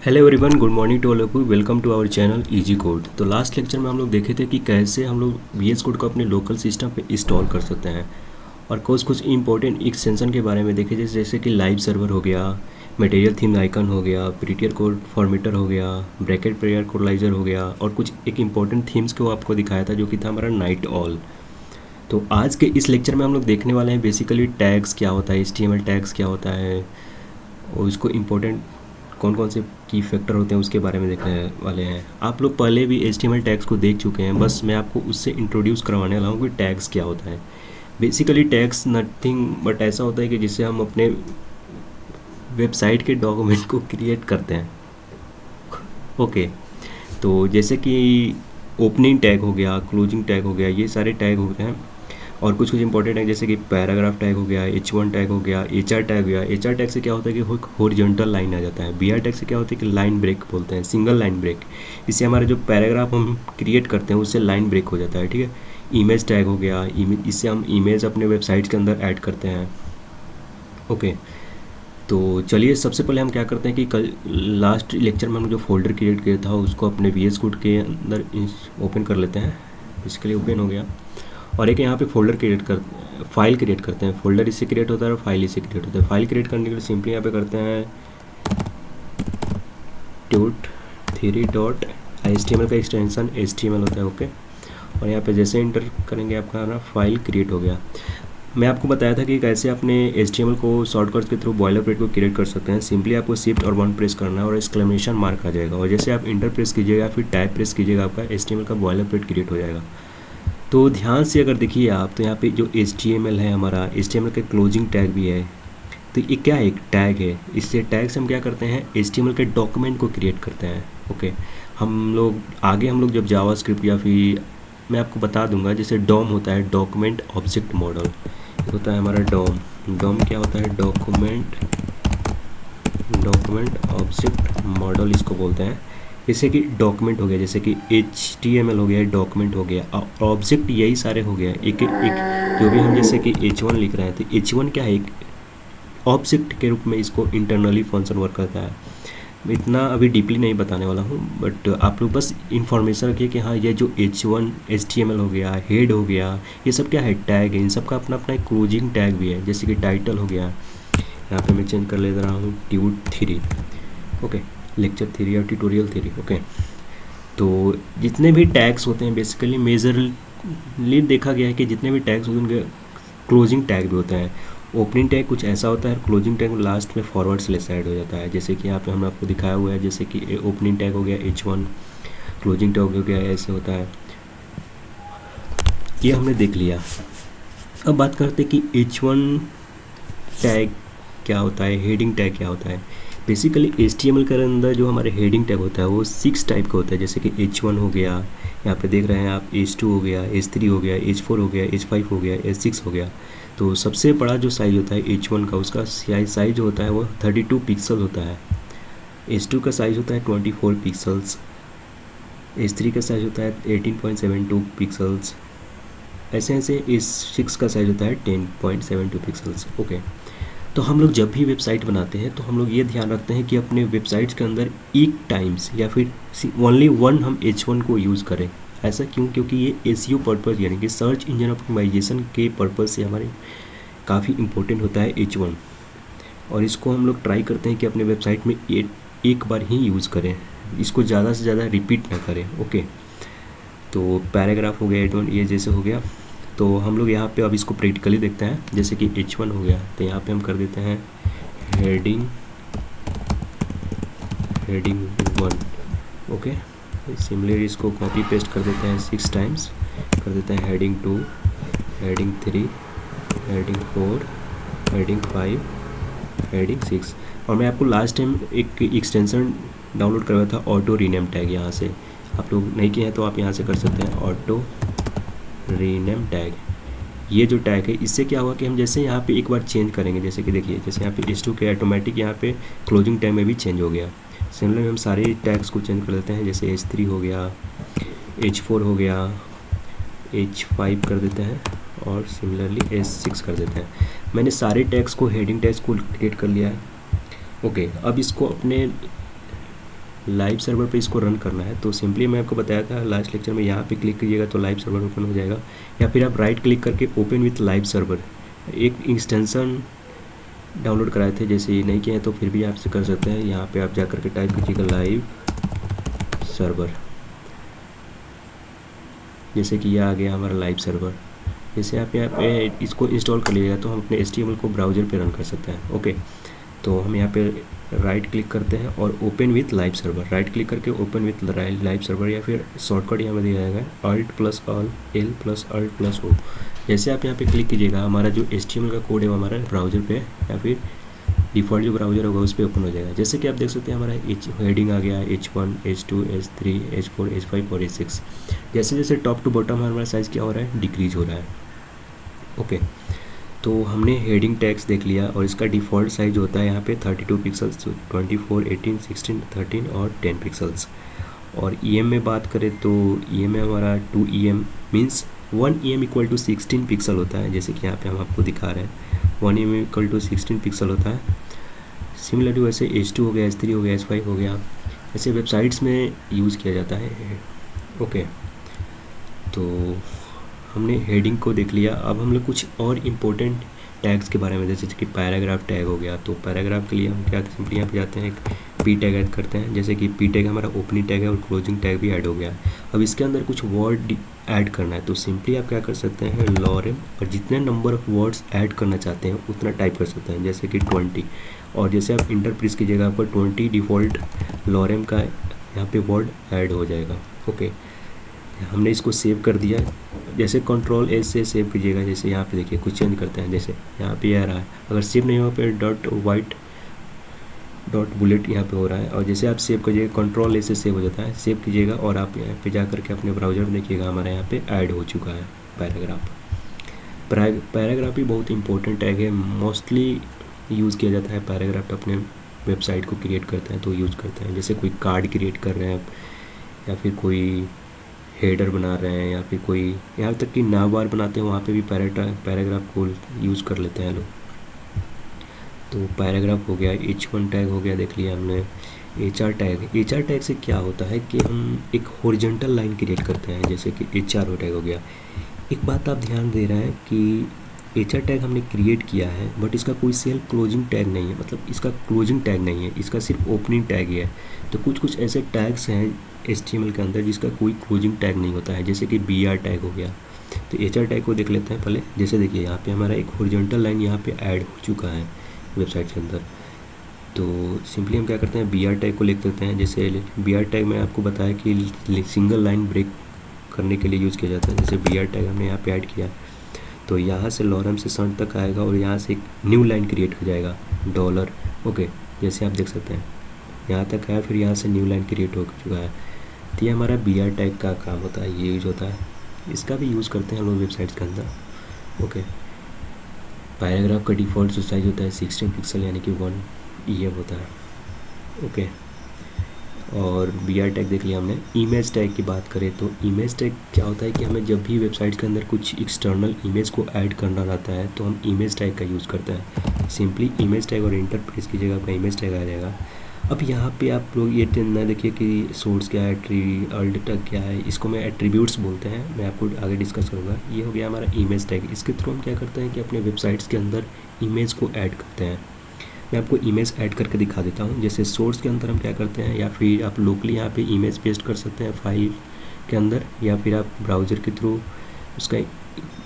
Hello everyone, good morning to all of you. Welcome to our channel easy code. तो last lecture में हम लोग देखे थे कि कैसे हम लोग VS कोड को अपने लोकल सिस्टम पे इंस्टॉल कर सकते हैं और कुछ इंपॉर्टेंट एक्सटेंशन के बारे में देखे, जैसे कि लाइव सर्वर हो गया, मटेरियल थीम आइकन हो गया, प्रीटियर कोड फॉर्मेटर हो गया, ब्रैकेट प्रेयर कोडलाइजर हो गया और कुछ एक इंपॉर्टेंट थीम्स को आपको दिखाया था जो कि था हमारा नाइट ऑल। तो आज के इस लेक्चर में हम लोग देखने वाले हैं बेसिकली टैग्स क्या होता है, HTML टैग्स क्या होता है और उसको इम्पोर्टेंट कौन कौन से की फैक्टर होते हैं उसके बारे में देखने वाले हैं। आप लोग पहले भी HTML टैग्स को देख चुके हैं, बस मैं आपको उससे इंट्रोड्यूस करवाने वाला हूँ कि टैग्स क्या होता है। बेसिकली टैग्स नथिंग बट ऐसा होता है कि जिससे हम अपने वेबसाइट के डॉक्यूमेंट को क्रिएट करते हैं। ओके, तो जैसे कि ओपनिंग टैग हो गया, क्लोजिंग टैग हो गया, ये सारे टैग होते हैं और कुछ इंपॉर्टेंट है जैसे कि पैराग्राफ टैग हो गया, H1 टैग हो गया, HR टैग हो गया। HR टैग से क्या होता है कि हॉरिजॉन्टल लाइन आ जाता है। BR टैग से क्या होता है कि लाइन ब्रेक बोलते हैं, सिंगल लाइन ब्रेक। इससे हमारा जो पैराग्राफ हम क्रिएट करते हैं उससे लाइन ब्रेक हो जाता है। ठीक है। इमेज टैग हो गया, इससे हम इमेज अपने वेबसाइट के अंदर ऐड करते हैं। ओके, तो चलिए सबसे पहले हम क्या करते हैं कि कल लास्ट लेक्चर में हम जो फोल्डर क्रिएट किया था उसको अपने VS कोड के अंदर ओपन कर लेते हैं। बेसिकली ओपन हो गया और एक यहाँ पे फोल्डर फाइल क्रिएट करते हैं। फोल्डर इससे क्रिएट होता है और फाइल इससे क्रिएट होता है। फाइल क्रिएट करने के लिए सिंपली यहाँ पे करते हैं tut3.html का एक्सटेंशन HTML होता है। ओके, और यहाँ पे जैसे इंटर करेंगे आपका ना फाइल क्रिएट हो गया। मैं आपको बताया था कि कैसे अपने HTML को शॉर्टकट्स के थ्रू बॉयलरप्लेट को क्रिएट कर सकते हैं। सिंपली आपको शिफ्ट और 1 प्रेस करना है और एक्सक्लेमेशन मार्क आ जाएगा और जैसे आप इंटर प्रेस कीजिएगा फिर टैब प्रेस कीजिएगा, आपका HTML का बॉयलरप्लेट क्रिएट हो जाएगा। तो ध्यान से अगर देखिए आप, तो यहाँ पे जो HTML है हमारा, HTML का क्लोजिंग टैग भी है। तो ये क्या है, एक टैग है। इससे टैग से हम क्या करते हैं, HTML के डॉक्यूमेंट को क्रिएट करते हैं। ओके, हम लोग जब जावास्क्रिप्ट या फिर मैं आपको बता दूंगा, जैसे डॉम होता है, डॉक्यूमेंट ऑब्जेक्ट मॉडल होता है हमारा डॉम क्या होता है, डॉक्यूमेंट ऑब्जेक्ट मॉडल इसको बोलते हैं। जैसे कि डॉक्यूमेंट हो गया, जैसे कि HTML हो गया, डॉक्यूमेंट हो गया, ऑब्जेक्ट यही सारे हो गया। एक जो भी हम जैसे कि H1 लिख रहे हैं तो H1 क्या है, एक ऑब्जेक्ट के रूप में इसको इंटरनली फंक्शन वर्क करता है। मैं इतना अभी डीपली नहीं बताने वाला हूँ, बट आप लोग बस इंफॉर्मेशन रखिए कि हाँ ये जो H1 HTML हो गया, हेड हो गया, ये सब क्या है, टैग है। इन सब का अपना अपना एक क्लोजिंग टैग भी है। जैसे कि टाइटल हो गया, यहाँ पे मैं चेंज कर ले रहा हूँ tut3। ओके, लेक्चर 3 या ट्यूटोरियल 3। ओके, तो जितने भी टैग्स होते हैं बेसिकली मेजरली देखा गया है कि जितने भी टैग्स होते हैं उनके क्लोजिंग टैग भी होते हैं। ओपनिंग टैग कुछ ऐसा होता है, क्लोजिंग टैग लास्ट में फॉरवर्ड स्लैश ऐड हो जाता है। जैसे कि यहाँ पे हमने आपको दिखाया हुआ है, जैसे कि ओपनिंग टैग हो गया H1, क्लोजिंग टैग हो गया, ऐसे होता है। ये हमने देख लिया। अब बात करते हैं कि H1 टैग क्या होता है, हेडिंग टैग क्या होता है। बेसिकली HTML के अंदर जो हमारे हेडिंग टैग होता है वो 6 टाइप का होता है। जैसे कि H1 हो गया, यहाँ पे देख रहे हैं आप, H2 हो गया, H3 हो गया, H4 हो गया, H5 हो गया, H6 हो गया। तो सबसे बड़ा जो साइज़ होता है H1 का, उसका साइज़ जो होता है वो 32 पिक्सल होता है। H2 का साइज़ होता है 24 पिक्सल्स, H3 का साइज़ होता है 18.72 पिक्सल्स, ऐसे ऐसे H6 का साइज़ होता है 10.72 पिक्सल्स। ओके, तो हम लोग जब भी वेबसाइट बनाते हैं तो हम लोग ये ध्यान रखते हैं कि अपने वेबसाइट्स के अंदर एक टाइम्स या फिर ओनली वन हम H1 को यूज़ करें। ऐसा क्यों? क्योंकि ये SEO पर्पज़ यानी कि सर्च इंजन ऑप्टिमाइजेशन के पर्पज़ से हमारे काफ़ी इम्पोर्टेंट होता है H1, और इसको हम लोग ट्राई करते हैं कि अपने वेबसाइट में एक बार ही यूज़ करें, इसको ज़्यादा से ज़्यादा रिपीट ना करें। ओके, तो पैराग्राफ हो गया H1, ये जैसे हो गया। तो हम लोग यहाँ पे अब इसको प्रैक्टिकली देखते हैं। जैसे कि H1 हो गया तो यहाँ पे हम कर देते हैं हेडिंग 1। ओके, सिमिलरली इसको कॉपी पेस्ट कर देते हैं 6 टाइम्स, कर देते हैं heading 2, heading 3, heading 4, heading 5, heading 6। और मैं आपको लास्ट टाइम एक एक्सटेंशन डाउनलोड करवाया था ऑटो रीनेम टैग। यहाँ से आप लोग नहीं किए हैं तो आप यहाँ से कर सकते हैं ऑटो रीनेम टैग। ये जो टैग है इससे क्या हुआ कि हम जैसे यहाँ पे एक बार चेंज करेंगे, जैसे कि देखिए, जैसे यहाँ पे H2 के ऑटोमेटिक यहाँ पे क्लोजिंग टैग में भी चेंज हो गया। सिमिलरली हम सारे टैग्स को चेंज कर देते हैं। जैसे H3 हो गया, H4 हो गया, H5 कर देते हैं और सिमिलरली H6 कर देते हैं। मैंने सारे टैग्स को, हेडिंग टैग्स को क्रिएट कर लिया है। ओके, अब इसको अपने लाइव सर्वर पे इसको रन करना है तो सिंपली मैं आपको बताया था लास्ट लेक्चर में, यहाँ पे क्लिक कीजिएगा तो लाइव सर्वर ओपन हो जाएगा, या फिर आप राइट क्लिक करके ओपन विथ लाइव सर्वर, एक एक्सटेंशन डाउनलोड कराए थे, जैसे ये नहीं किए हैं तो फिर भी आप से कर सकते हैं। यहाँ पे आप जा करके टाइप कीजिएगा लाइव सर्वर, जैसे कि यह आ गया हमारा लाइव सर्वर। जैसे आप यहाँ पे इसको इंस्टॉल कर लीजिएगा तो हम अपने HTML को ब्राउज़र पे रन कर सकते हैं। ओके, तो हम यहाँ पे राइट क्लिक करते हैं और open with live server, right click करके ओपन विथ लाइव सर्वर, या फिर शॉर्टकट यहाँ में दिया जाएगा Alt+L+Alt+O। जैसे आप यहाँ पे क्लिक कीजिएगा हमारा जो HTML का कोड है वो हमारा ब्राउज़र पे या फिर डिफ़ॉल्ट जो ब्राउज़र होगा उस पर ओपन हो जाएगा। जैसे कि आप देख सकते हैं हमारा हेडिंग आ गया H1, H2, H3, H4, H5 और H6। जैसे जैसे टॉप टू बॉटम हमारा साइज़ क्या हो रहा है, डिक्रीज हो रहा है। ओके, तो हमने हेडिंग टैग्स देख लिया और इसका डिफ़ॉल्ट साइज होता है यहाँ पे 32 पिक्सल्स, 24, 18, 16, 13 और 10 पिक्सल्स। और EM में बात करें तो EM में हमारा 2 EM means 1 EM equal to 16 pixel होता है, जैसे कि यहाँ पे हम आपको दिखा रहे हैं 1 EM इक्वल टू 16 पिक्सल होता है। सिमिलरली वैसे H2 हो गया, H3 हो गया, H5 हो गया, ऐसे वेबसाइट्स में यूज़ किया जाता है। ओके, तो हमने हेडिंग को देख लिया। अब हम लोग कुछ और इम्पोर्टेंट टैग्स के बारे में, जैसे कि पैराग्राफ टैग हो गया, तो पैराग्राफ के लिए हम क्या सिंपली यहाँ पे जाते हैं, एक P टैग ऐड करते हैं। जैसे कि P टैग हमारा ओपनिंग टैग है और क्लोजिंग टैग भी ऐड हो गया। अब इसके अंदर कुछ वर्ड ऐड करना है तो सिंपली आप क्या कर सकते हैं, लॉरेम, और जितने नंबर ऑफ वर्ड्स ऐड करना चाहते हैं उतना टाइप कर सकते हैं, जैसे कि 20। और जैसे आप इंटर प्रेस कीजिएगा आपको 20 डिफ़ॉल्ट लॉरेम का यहाँ पे वर्ड ऐड हो जाएगा। ओके, हमने इसको सेव कर दिया। जैसे Ctrl+S से सेव कीजिएगा, जैसे यहाँ पे देखिए कुछ चेंज करते हैं, जैसे यहाँ पे आ रहा है, अगर सेव नहीं हो पे डॉट बुलेट यहाँ पे हो रहा है। और जैसे आप सेव करिएगा Ctrl+S से सेव हो जाता है, सेव कीजिएगा और आप यहाँ पे जा करके अपने ब्राउज़र में देखिएगा हमारे यहाँ पे ऐड हो चुका है पैराग्राफ। पैराग्राफ भी बहुत इंपॉर्टेंट टैग है, मोस्टली यूज़ किया जाता है पैराग्राफ, अपने वेबसाइट को क्रिएट करते हैं तो यूज़ करते हैं। जैसे कोई कार्ड क्रिएट कर रहे हैं या फिर कोई हेडर बना रहे हैं या फिर कोई यहाँ तक कि नामवार बनाते हैं, वहाँ पे भी पैराग्राफ को यूज़ कर लेते हैं लोग। तो पैराग्राफ हो गया, H1 टैग हो गया, देख लिया हमने। HR टैग से क्या होता है कि हम एक हॉरिजॉन्टल लाइन क्रिएट करते हैं, जैसे कि HR टैग हो गया। एक बात आप ध्यान दे रहे हैं कि HR टैग हमने क्रिएट किया है बट इसका कोई सेल्फ क्लोजिंग टैग नहीं है, मतलब इसका क्लोजिंग टैग नहीं है, इसका सिर्फ ओपनिंग टैग ही है। तो कुछ ऐसे टैग्स हैं HTML के अंदर जिसका कोई क्लोजिंग टैग नहीं होता है, जैसे कि BR टैग हो गया। तो HR टैग को देख लेते हैं पहले। जैसे देखिए यहाँ पे हमारा एक हॉरिजॉन्टल लाइन यहाँ पे ऐड हो चुका है वेबसाइट के अंदर। तो सिंपली हम क्या करते हैं, BR टैग को लिख देते हैं। जैसे BR टैग में आपको बताया कि सिंगल लाइन ब्रेक करने के लिए यूज़ किया जाता है। जैसे BR टैग हमने यहाँ पे ऐड किया तो यहाँ से लॉरम से सन तक आएगा और यहाँ से एक न्यू लाइन क्रिएट हो जाएगा $। ओके, जैसे आप देख सकते हैं यहाँ तक आया, फिर यहाँ से न्यू लाइन क्रिएट हो चुका है। तो ये हमारा BR टैग का काम होता है, ये यूज होता है, इसका भी यूज़ करते हैं हम लोग वेबसाइट्स के अंदर। ओके, पैराग्राफ का डिफ़ॉल्ट साइज होता है 16 पिक्सल यानी कि 1 EM होता है। ओके, और BR टैग देख लिया हमने। इमेज टैग की बात करें तो इमेज टैग क्या होता है कि हमें जब भी वेबसाइट के अंदर कुछ एक्सटर्नल इमेज को ऐड करना रहता है तो हम इमेज टैग का यूज़ करते हैं। सिंपली इमेज टैग और इंटर प्रेस कीजिएगा, आपका इमेज टैग आ जाएगा। अब यहाँ पे आप लोग ये ना देखिए कि सोर्स क्या है, अल्ट टैग क्या है, इसको मैं एट्रीब्यूट्स बोलते हैं, मैं आपको आगे डिस्कस करूँगा। ये हो गया हमारा इमेज टैग। इसके थ्रू हम क्या करते हैं कि अपने वेबसाइट्स के अंदर इमेज को ऐड करते हैं। मैं आपको इमेज ऐड करके दिखा देता हूँ। जैसे सोर्स के अंदर हम क्या करते हैं, या फिर आप लोकली यहाँ पे इमेज पेस्ट कर सकते हैं फाइल के अंदर, या फिर आप ब्राउज़र के थ्रू उसका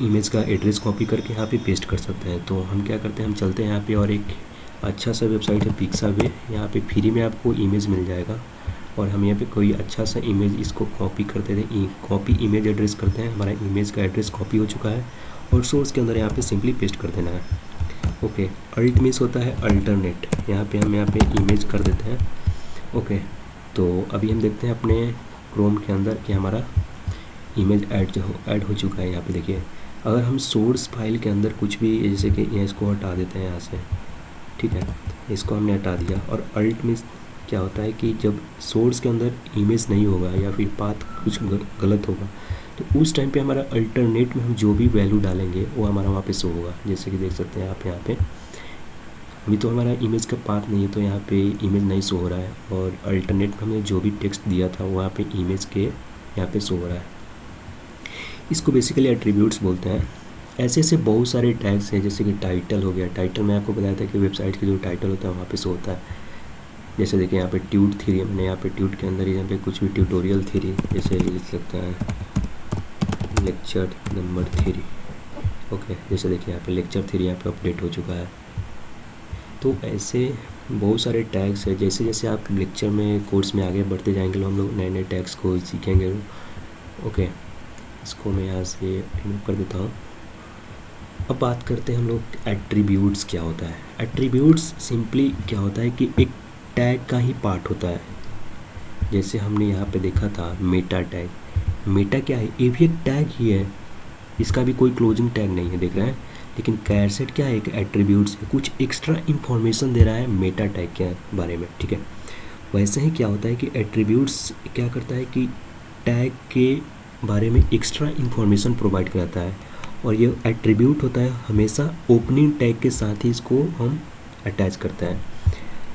इमेज का एड्रेस कॉपी करके यहाँ पे पेस्ट कर सकते हैं। तो हम क्या करते हैं, हम चलते हैं यहाँ पे और एक अच्छा सा वेबसाइट है पिक्सावे, यहाँ पे फ्री में आपको इमेज मिल जाएगा। और हम यहाँ पे कोई अच्छा सा इमेज इसको कॉपी करते थे, कॉपी इमेज एड्रेस करते हैं। हमारा इमेज का एड्रेस कॉपी हो चुका है और सोर्स के अंदर यहाँ पे सिंपली पेस्ट कर देना है। ओके, अल्ट मीन्स होता है अल्टरनेट, यहाँ पे हम यहाँ पे इमेज कर देते हैं। ओके, तो अभी हम देखते हैं अपने क्रोम के अंदर कि हमारा इमेज ऐड हो चुका है। यहाँ पे देखिए, अगर हम सोर्स फाइल के अंदर कुछ भी, जैसे कि इसको हटा देते हैं यहाँ से, ठीक है, इसको हमने हटा दिया। और अल्ट मीन्स क्या होता है कि जब सोर्स के अंदर इमेज नहीं होगा या फिर पाथ कुछ गलत होगा तो उस टाइम पे हमारा अल्टरनेट में हम जो भी वैल्यू डालेंगे वो हमारा वहाँ पे शो होगा। जैसे कि देख सकते हैं आप यहाँ पे अभी तो हमारा इमेज का पाथ नहीं है, तो यहाँ पे इमेज नहीं शो हो रहा है, और अल्टरनेट में हमने जो भी टेक्स्ट दिया था वहाँ पे इमेज के यहाँ पे शो हो रहा है। इसको बेसिकली एट्रीब्यूट्स बोलते हैं। ऐसे ऐसे बहुत सारे टैग्स हैं, जैसे कि टाइटल हो गया। टाइटल में आपको बताया था कि वेबसाइट के जो टाइटल होता है वहाँ पे शो होता है। जैसे देखिए यहाँ पे ट्यूट थ्री, मैंने यहाँ पे ट्यूट के अंदर यहाँ पे कुछ भी ट्यूटोरियल थ्री जैसे लिख सकता है, लेक्चर नंबर 3। ओके, जैसे देखिए यहाँ पे लेक्चर 3 यहाँ पे अपडेट हो चुका है। तो ऐसे बहुत सारे टैग्स हैं। जैसे जैसे आप लेक्चर में कोर्स में आगे बढ़ते जाएंगे हम लोग नए नए टैग्स को सीखेंगे। ओके, इसको मैं यहाँ से रिमूव कर देता हूँ। अब बात करते हैं हम लोग एट्रीब्यूट्स क्या होता है। एट्रीब्यूट्स सिंपली क्या होता है कि एक टैग का ही पार्ट होता है। जैसे हमने यहाँ पे देखा था मेटा टैग। मेटा क्या है? ये भी एक टैग ही है, इसका भी कोई क्लोजिंग टैग नहीं है, देख रहे हैं। लेकिन कैरसेट क्या है? एक एट्रीब्यूट्स है, कुछ एक्स्ट्रा इन्फॉर्मेशन दे रहा है मेटा टैग के बारे में, ठीक है। वैसे ही क्या होता है कि एट्रीब्यूट्स क्या करता है कि टैग के बारे में एक्स्ट्रा इन्फॉर्मेशन प्रोवाइड कराता है, और ये एट्रीब्यूट होता है हमेशा ओपनिंग टैग के साथ ही इसको हम अटैच करते हैं।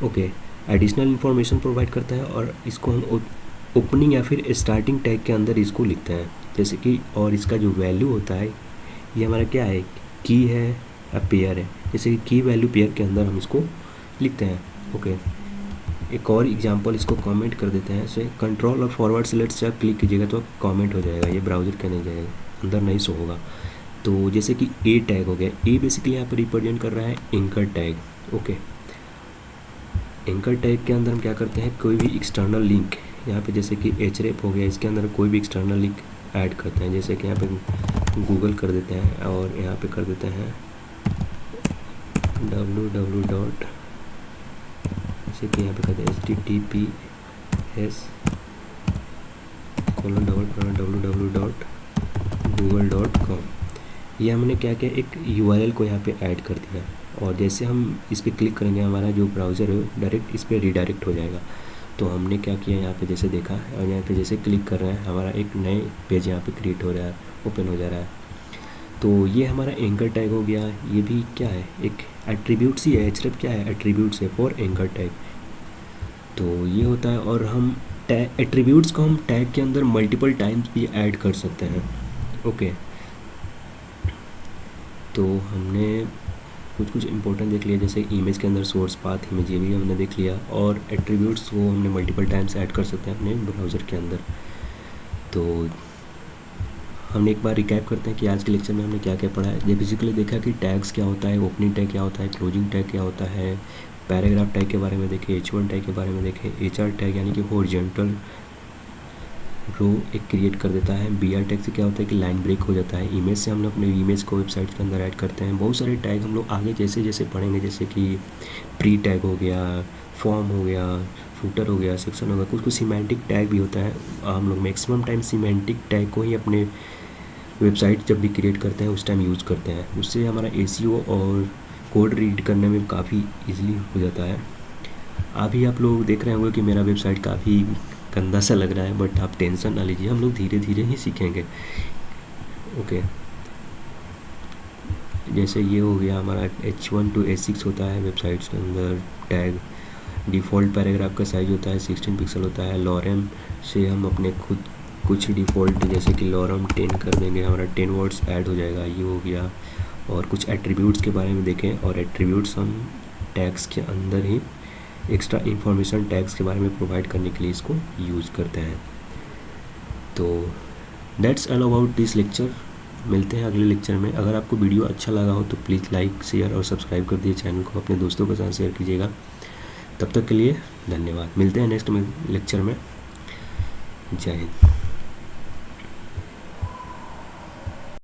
ओके, एडिशनल इन्फॉर्मेशन प्रोवाइड करता है, और इसको हम ओपनिंग या फिर स्टार्टिंग टैग के अंदर इसको लिखते हैं। जैसे कि, और इसका जो वैल्यू होता है ये हमारा क्या है? की है या पेयर है। जैसे कि की वैल्यू पेयर के अंदर हम इसको लिखते हैं। ओके, एक और एग्जांपल इसको कमेंट कर देते हैं। जैसे कंट्रोल और फॉरवर्ड स्लैश से आप क्लिक कीजिएगा तो कमेंट हो जाएगा, ये ब्राउज़र के नहीं जाएगा, अंदर नहीं शो होगा। तो जैसे कि ए टैग हो गया, ए बेसिकली यहाँ पर रिप्रेजेंट कर रहा है anchor tag. Okay, anchor tag के अंदर हम क्या करते हैं? कोई भी एक्सटर्नल लिंक, यहाँ पे जैसे कि एचरेप हो गया, इसके अंदर कोई भी एक्सटर्नल लिंक ऐड करते हैं। जैसे कि यहाँ पे गूगल कर देते हैं, और यहाँ पे कर देते हैं www. जैसे कि यहाँ पे कहते हैं https://www.google.com। ये हमने क्या किया? एक URL को यहाँ पे ऐड कर दिया, और जैसे हम इस पर क्लिक करेंगे हमारा जो ब्राउज़र है डायरेक्ट इस पर रिडायरेक्ट हो जाएगा। तो हमने क्या किया यहाँ पे जैसे देखा, और यहाँ पे जैसे क्लिक कर रहे हैं हमारा एक नए पेज यहाँ पे क्रिएट हो रहा है, ओपन हो जा रहा है। तो ये हमारा एंकर टैग हो गया। ये भी क्या है? एक एट्रीब्यूट्स ही है। एचरेप क्या है? एट्रीब्यूट्स है फॉर एंकर टैग। तो ये होता है, और हम एट्रीब्यूट्स को हम टैग के अंदर मल्टीपल टाइम्स भी ऐड कर सकते हैं। ओके, तो हमने कुछ इंपॉर्टेंट देख लिया, जैसे इमेज के अंदर सोर्स पाथ इमेज, ये भी हमने देख लिया, और एट्रीब्यूट्स को हमने मल्टीपल टाइम्स ऐड कर सकते हैं अपने ब्राउज़र के अंदर। तो हम एक बार रिकैप करते हैं कि आज के लेक्चर में हमने क्या क्या पढ़ा है। जब बेसिकली देखा कि टैग्स क्या होता है, ओपनिंग टैग क्या होता है, क्लोजिंग टैग क्या होता है, पैराग्राफ टैग के बारे में देखे, H1 टैग के बारे में देखे, HR टैग यानी कि हॉरिजॉन्टल रो एक क्रिएट कर देता है। BR टैग से क्या होता है कि लाइन ब्रेक हो जाता है। इमेज से हम लोग अपने इमेज को वेबसाइट के अंदर ऐड करते हैं। बहुत सारे टैग हम लोग आगे जैसे जैसे पढ़ेंगे, जैसे कि प्री टैग हो गया, फॉर्म हो गया, फूटर हो गया, सेक्शन हो गया, कुछ सीमेंटिक टैग भी होता है। हम लोग मैक्सिमम टाइम सीमेंटिक टैग को ही अपने वेबसाइट जब भी क्रिएट करते हैं उस टाइम यूज़ करते हैं। उससे हमारा SEO और कोड रीड करने में काफ़ी ईजिली हो जाता है। अभी आप लोग देख रहे होंगे कि मेरा वेबसाइट काफ़ी गंदा सा लग रहा है, बट आप टेंशन ना लीजिए, हम लोग धीरे धीरे ही सीखेंगे। ओके, जैसे ये हो गया हमारा H1 to H6 होता है वेबसाइट्स के अंदर टैग। डिफ़ॉल्ट पैराग्राफ का साइज़ होता है 16 पिक्सल होता है। लॉरम से हम अपने खुद कुछ डिफ़ॉल्ट, जैसे कि लॉरम 10 कर देंगे, हमारा 10 वर्ड्स ऐड हो जाएगा, ये हो गया। और कुछ एट्रीब्यूट्स के बारे में देखें, और एट्रीब्यूट्स हम टैग्स के अंदर ही एक्स्ट्रा इन्फॉर्मेशन टैग्स के बारे में प्रोवाइड करने के लिए इसको यूज़ करते हैं। तो that's all about this lecture. मिलते हैं अगले लेक्चर में। अगर आपको वीडियो अच्छा लगा हो तो प्लीज़ लाइक, शेयर और सब्सक्राइब कर दिए चैनल को, अपने दोस्तों के साथ शेयर कीजिएगा। तब तक के लिए धन्यवाद। मिलते हैं नेक्स्ट लेक्चर में। जय हिंद।